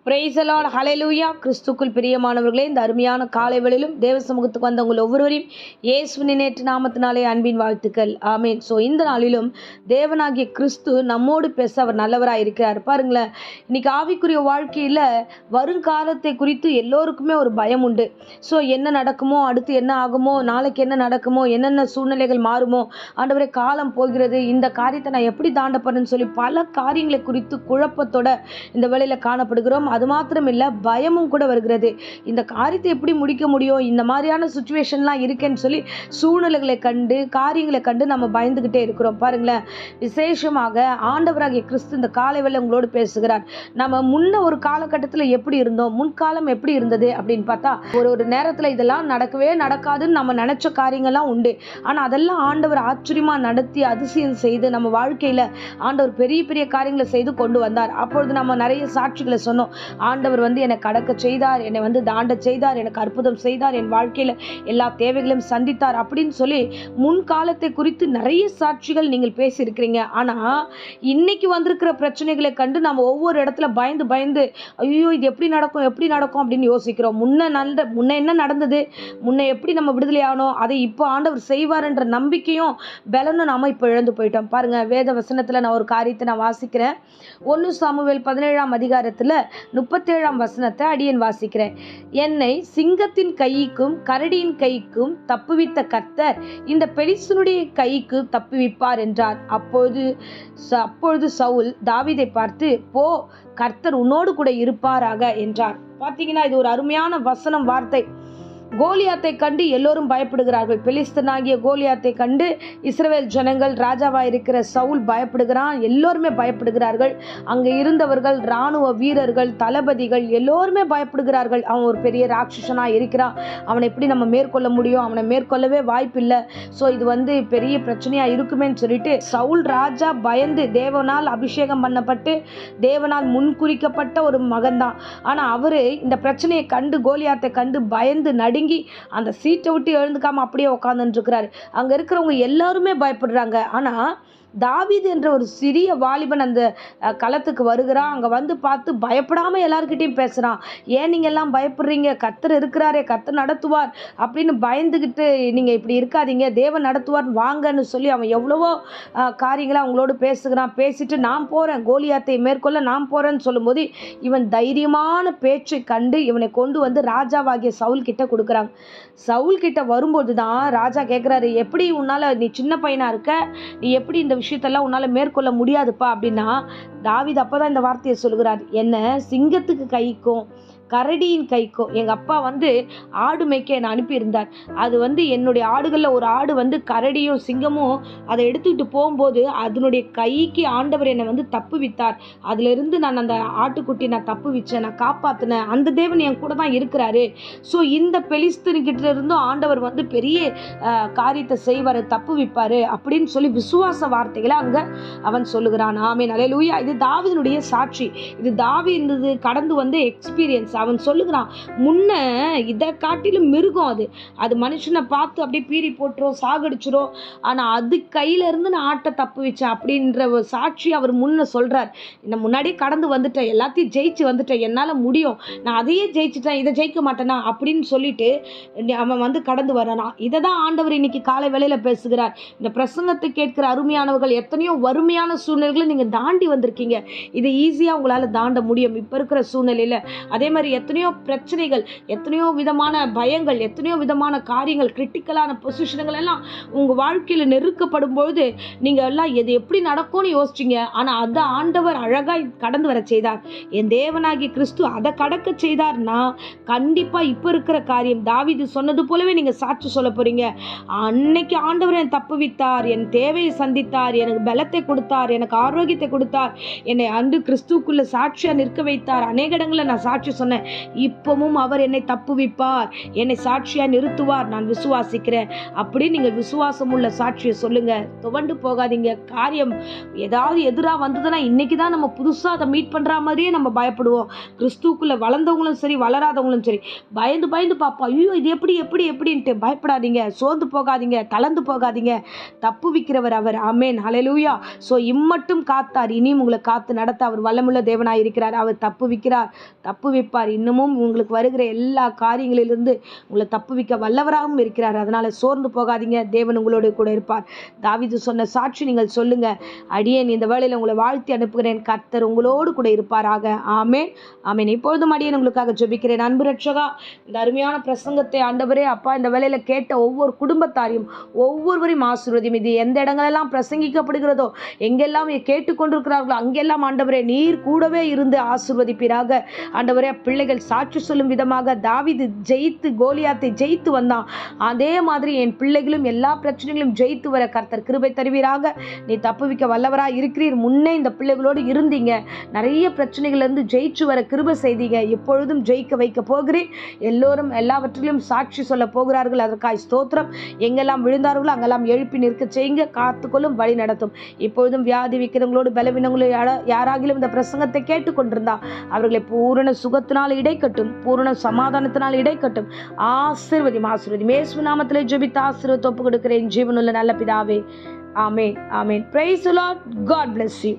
Praise the Lord, ஹல்லேலூயா. கிறிஸ்துக்குள் பிரியமானவர்களே, இந்த அருமையான காலை வேளையிலும் தேவ சமூகத்துக்கு வந்த உங்கள் ஒவ்வொருவரையும் இயேசுவின் நேற்று நாமத்தினாலே அன்பின் வாழ்த்துக்கள். ஆமேன். ஸோ இந்த நாளிலும் தேவனாகிய கிறிஸ்து நம்மோடு பேச அவர் நல்லவராக இருக்கிறார். பாருங்களேன், இன்னைக்கு ஆவிக்குரிய வாழ்க்கையில் வருங்காலத்தை குறித்து எல்லோருக்குமே ஒரு பயம் உண்டு. ஸோ என்ன நடக்குமோ, அடுத்து என்ன ஆகுமோ, நாளைக்கு என்ன நடக்குமோ, என்னென்ன சூழ்நிலைகள் மாறுமோ, ஆண்டவரே காலம் போகிறது, இந்த காரியத்தை நான் எப்படி தாண்டப்படுறேன்னு சொல்லி பல காரியங்களை குறித்து குழப்பத்தோட இந்த வேளையில் காணப்படுகிறோம். அது மாத்திரம் இல்லை, பயமும் கூட வருகிறது. இந்த காரியத்தை எப்படி முடிக்க முடியும், இந்த மாதிரியான சுச்சுவேஷன்லாம் இருக்கேன்னு சொல்லி சூழ்நிலைகளை கண்டு காரியங்களை கண்டு நம்ம பயந்துக்கிட்டே இருக்கிறோம். பாருங்களேன், விசேஷமாக ஆண்டவராகிய கிறிஸ்து இந்த காலை வேளை உங்களோடு பேசுகிறார். நம்ம முன்ன ஒரு காலகட்டத்தில் எப்படி இருந்தோம், முன்காலம் எப்படி இருந்தது அப்படின்னு பார்த்தா, ஒரு நேரத்தில் இதெல்லாம் நடக்கவே நடக்காதுன்னு நம்ம நினைச்ச காரியங்கள்லாம் உண்டு. ஆனால் அதெல்லாம் ஆண்டவர் ஆச்சரியமாக நடத்தி அதிசயம் செய்து நம்ம வாழ்க்கையில் ஆண்டவர் பெரிய பெரிய காரியங்களை செய்து கொண்டு வந்தார். அப்பொழுது நம்ம நிறைய சாட்சிகளை சொன்னோம். ஆண்டவர் என்னை கடக்க செய்தார், என்னை தாண்ட செய்தார், எனக்கு அற்புதம் செய்தார், என் வாழ்க்கையில் எல்லா தேவைகளையும் சந்தித்தார் அப்படின்னு சொல்லி முன்காலத்தை குறித்து நிறைய சாட்சிகள் நீங்கள் பேசியிருக்கிறீங்க. ஆனால் இன்னைக்கு வந்திருக்கிற பிரச்சனைகளை கண்டு நம்ம ஒவ்வொரு இடத்துல பயந்து பயந்து ஐயோ இது எப்படி நடக்கும் எப்படி நடக்கும் அப்படின்னு யோசிக்கிறோம். முன்ன என்ன நடந்தது, முன்ன எப்படி நம்ம விடுதலை ஆனோம், அதை இப்போ ஆண்டவர் செய்வார் என்ற நம்பிக்கையும் பலனும் நாம இப்போ இழந்து போயிட்டோம். பாருங்க, வேத வசனத்தில் நான் ஒரு காரியத்தை நான் வாசிக்கிறேன். 1 சாமுவேல் 17ஆம் அதிகாரத்தில் 37ஆம் வசனத்தை அடியேன் வாசிக்கிறேன். என்னை சிங்கத்தின் கைக்கும் கரடியின் கைக்கும் தப்புவித்த கர்த்தர் இந்த பெலிஸ்தனுடைய கைக்கு தப்புவிப்பார் என்றார். அப்பொழுது சவுல் தாவீதை பார்த்து, போ, கர்த்தர் உன்னோடு கூட இருப்பாராக என்றார். பார்த்தீங்கன்னா, இது ஒரு அருமையான வசனம், வார்த்தை. கோலியாத்தை கண்டு எல்லோரும் பயப்படுகிறார்கள். பெலிஸ்தனாகிய கோலியாத்தை கண்டு இஸ்ரவேல் ஜனங்கள், ராஜாவாக இருக்கிற சவுல் பயப்படுகிறான். எல்லோருமே பயப்படுகிறார்கள். அங்கே இருந்தவர்கள், இராணுவ வீரர்கள், தளபதிகள் எல்லோருமே பயப்படுகிறார்கள். அவன் ஒரு பெரிய ராட்சசனாக இருக்கிறான், அவனை எப்படி நம்ம மேற்கொள்ள முடியும், அவனை மேற்கொள்ளவே வாய்ப்பில்லை. ஸோ இது பெரிய பிரச்சனையாக இருக்குமேன்னு சொல்லிட்டு சவுல் ராஜா பயந்து, தேவனால் அபிஷேகம் பண்ணப்பட்டு தேவனால் முன்குறிக்கப்பட்ட ஒரு மகன்தான். ஆனால் அவரு இந்த பிரச்சனையை கண்டு, கோலியாத்தை கண்டு பயந்து நடுங்கி அந்த சீட்டை விட்டு எழுந்துக்காம அப்படியே உட்கார்ந்துட்டு இருக்கிறாரு. அங்க இருக்கிறவங்க எல்லாருமே பயப்படுறாங்க. ஆனா தாவீது என்ற ஒரு சிறிய வாலிபன் அந்த களத்துக்கு வருகிறான். அங்கே பார்த்து பயப்படாமல் எல்லாருக்கிட்டையும் பேசுகிறான். ஏன் நீங்கள் எல்லாம் பயப்படுறீங்க, கர்த்தர் இருக்கிறாரே, கர்த்தர் நடத்துவார் அப்படின்னு பயந்துக்கிட்டு நீங்கள் இப்படி இருக்காதீங்க, தேவன் நடத்துவார் வாங்கன்னு சொல்லி அவன் எவ்வளவோ காரியங்களை அவங்களோடு பேசுகிறான். பேசிட்டு நான் போகிறேன், கோலியாத்தை மேற்கொள்ள நான் போகிறேன்னு சொல்லும்போது இவன் தைரியமான பேச்சை கண்டு இவனை கொண்டு ராஜாவாகிய சவுல் கிட்ட கொடுக்குறாங்க. சவுல் கிட்ட வரும்போது தான் ராஜா கேட்குறாரு, எப்படி உன்னால், நீ சின்ன பையனாக இருக்க, நீ எப்படி இந்த விஷயத்தெல்லாம் உன்னால் மேற்கொள்ள முடியாதுப்பா அப்படின்னா, தாவீது அப்போதான் இந்த வார்த்தையை சொல்கிறார், என்ன சிங்கத்துக்கு கைக்கும் கரடியின் கைக்கும் எங்கள் அப்பா ஆடு மேய்க்க என்னை அனுப்பியிருந்தார். அது என்னுடைய ஆடுகளில் ஒரு ஆடு கரடியும் சிங்கமும் அதை எடுத்துக்கிட்டு போகும்போது அதனுடைய கைக்கு ஆண்டவர் என்னை தப்புவித்தார். அதிலிருந்து நான் அந்த ஆட்டுக்குட்டி நான் தப்புவிச்சேன், நான் காப்பாற்றினேன். அந்த தேவன் என் கூட தான் இருக்கிறாரு. ஸோ இந்த பெலிஸ்தன்கிட்ட இருந்தும் ஆண்டவர் பெரிய காரியத்தை செய்வார், தப்புவிப்பார் அப்படின்னு சொல்லி விசுவாச வார்த்தைகளை அங்கே அவன் சொல்லுகிறான். ஆமென், அல்லேலூயா. இது தாவீதுடைய சாட்சி. இது தாவீது கடந்து எக்ஸ்பீரியன்ஸ். அவன் சொல்லுகிறான், முன்ன இதை காட்டிலும் மிருகம், அது மனுஷனை பார்த்து அப்படியே பீறி போட்டுரும், சாகடிச்சிரும். ஆனால் அது கையில இருந்து நான் ஆட்டை தப்பு வச்சேன் அப்படின்ற ஒரு சாட்சி அவர் முன்ன சொல்றார். நான் முன்னாடியே கடந்து வந்துட்டேன், எல்லாத்தையும் ஜெயிச்சு வந்துட்டேன், என்னால் முடியும், நான் அதையே ஜெயிச்சுட்டேன், இதை ஜெயிக்க மாட்டேனா அப்படின்னு சொல்லிட்டு அவன் கடந்து வரானா. இதை தான் ஆண்டவர் இன்னைக்கு காலை வேளையில பேசுகிறார். இந்த பிரசங்கத்தை கேட்கிற அருமையானவர்கள், எத்தனையோ வறுமையான சூழ்நிலைகளை நீங்கள் தாண்டி வந்திருக்கீங்க. இதை ஈஸியாக உங்களால் தாண்ட முடியும் இப்போ இருக்கிற சூழ்நிலையில். அதே மாதிரி எத்தனையோ பிரச்சனைகள், எத்தனையோ விதமான பயங்கள், எத்தனையோ விதமான காரியங்கள், கிரிட்டிக்கலான பொசிஷன்கள் எல்லாம் உங்கள் வாழ்க்கையில் நெருக்கப்படும் பொழுது நீங்கள் எல்லாம் எது எப்படி நடக்கும்னு யோசிச்சிங்க. ஆனால் அதை ஆண்டவர் அழகாய் கடந்து வர செய்தார். என் தேவனாகிய கிறிஸ்து அதை கடக்க செய்தார்னா கண்டிப்பாக இப்போ இருக்கிற காரியம் தாவீது சொன்னது போலவே நீங்கள் சாட்சி சொல்ல போறீங்க. அன்னைக்கு ஆண்டவர் என் தப்புவித்தார், என் தேவையை சந்தித்தார், எனக்கு பலத்தை கொடுத்தார், எனக்கு ஆரோக்கியத்தை கொடுத்தார், என்னை அன்று கிறிஸ்துக்குள்ள சாட்சியாக நிற்க வைத்தார். அநேக இடங்களில் நான் சாட்சி சொன்னேன். சொன்னேன். இப்பவும் அவர் என்னை தப்புவிப்பார், என்னை சாட்சியா நிறுத்துவார், நான் விசுவாசிக்கிறேன் அப்படின்னு நீங்கள் விசுவாசம் உள்ள சாட்சியை சொல்லுங்க. துவண்டு போகாதீங்க. காரியம் ஏதாவது எதிராக வந்ததுன்னா இன்னைக்கு தான் நம்ம புதுசாக அதை மீட் பண்ணுற மாதிரியே நம்ம பயப்படுவோம். கிறிஸ்துக்குள்ளே வளர்ந்தவங்களும் சரி வளராதவங்களும் சரி பயந்து பயந்து பார்ப்போம். ஐயோ இது எப்படி எப்படி எப்படின்ட்டு பயப்படாதீங்க, சோர்ந்து போகாதீங்க, தளர்ந்து போகாதீங்க. தப்புவிக்கிறவர் அவர். ஆமென், ஹல்லேலூயா. ஸோ இம்மட்டும் காத்தார், இனியும் உங்களை காத்து நடத்த அவர் வல்லமுள்ள தேவனாய் இருக்கிறார். அவர் தப்புவிக்கிறார், தப்புவிப்பார். இன்னமும் உங்களுக்கு வருகிற எல்லா காரியங்களிலிருந்து உங்களை தப்புவிக்க வல்லவராகவும் இருக்கிறார். அதனால சோர்ந்து போகாதீங்க, தேவன் உங்களோடு கூட இருப்பார். தாவீது சொன்ன சாட்சி நீங்கள் சொல்லுங்க. அடியேன் இந்த வேளையில் உங்களை வாழ்த்தி அனுப்புகிறேன், கர்த்தர் உங்களோடு கூட இருப்பாராக. ஆமென், ஆமென். இப்பொழுதும் அடியேன் உங்களுக்காக ஜெபிக்கிறேன். அன்பு ரட்சகா, இந்த அருமையான பிரசங்கத்தை ஆண்டவரே அப்பா இந்த வேளையில கேட்ட ஒவ்வொரு குடும்பத்தாரையும் ஒவ்வொருவரையும் ஆசீர்வதியும். இது எந்த இடங்களெல்லாம் பிரசங்கிக்கப்படுகிறதோ, எங்கெல்லாம் கேட்டுக்கொண்டிருக்கிறார்களோ அங்கெல்லாம் ஆண்டவரே நீர் கூடவே இருந்து ஆசீர்வதிப்பீராக. ஆண்டவரே பிள்ளைகள் சாட்சி சொல்லும் விதமாக தாவீது ஜெயித்து கோலியாத்தை ஜெயித்து வந்தான், அதே மாதிரி என் பிள்ளைகளும் எல்லா பிரச்சனைகளும் ஜெயித்து வர கர்த்தர் கிருபை தருவீராக. நீ தப்புவிக்க வல்லவராக இருக்கிறீர். முன்னே இந்த பிள்ளைகளோடு இருந்தீங்க, நிறைய பிரச்சனைகள் இருந்து ஜெயிச்சு வர கிருபை செய்தீங்க. எப்பொழுதும் ஜெயிக்க வைக்க போகிறேன். எல்லோரும் எல்லாவற்றிலும் சாட்சி சொல்ல போகிறார்கள். அதற்காய் ஸ்தோத்திரம். எங்கெல்லாம் விழுந்தார்களோ அங்கெல்லாம் எழுப்பி நிற்க செய்யுங்க, காத்துக்கொள்ளும், வழி நடத்தும். இப்பொழுதும் வியாதி விக்கிறவங்களோடு பலவீனங்களோடு யாராகிலும் இந்த பிரசங்கத்தை கேட்டுக்கொண்டிருந்தா அவர்களை பூரண சுகத்தினால் இடைக்கட்டும், பூரண சமாதானத்தினால் இடைக்கட்டும். ஆசீர்வதியும், ஆசீர்வதியும். இயேசு நாமத்திலே ஜெபித்து ஆசீர்வாதத்தை ஒப்புக் கொடுக்கிறேன் ஜீவனுள்ள நல்ல பிதாவே. ஆமென், ஆமென். Praise the Lord. God bless you.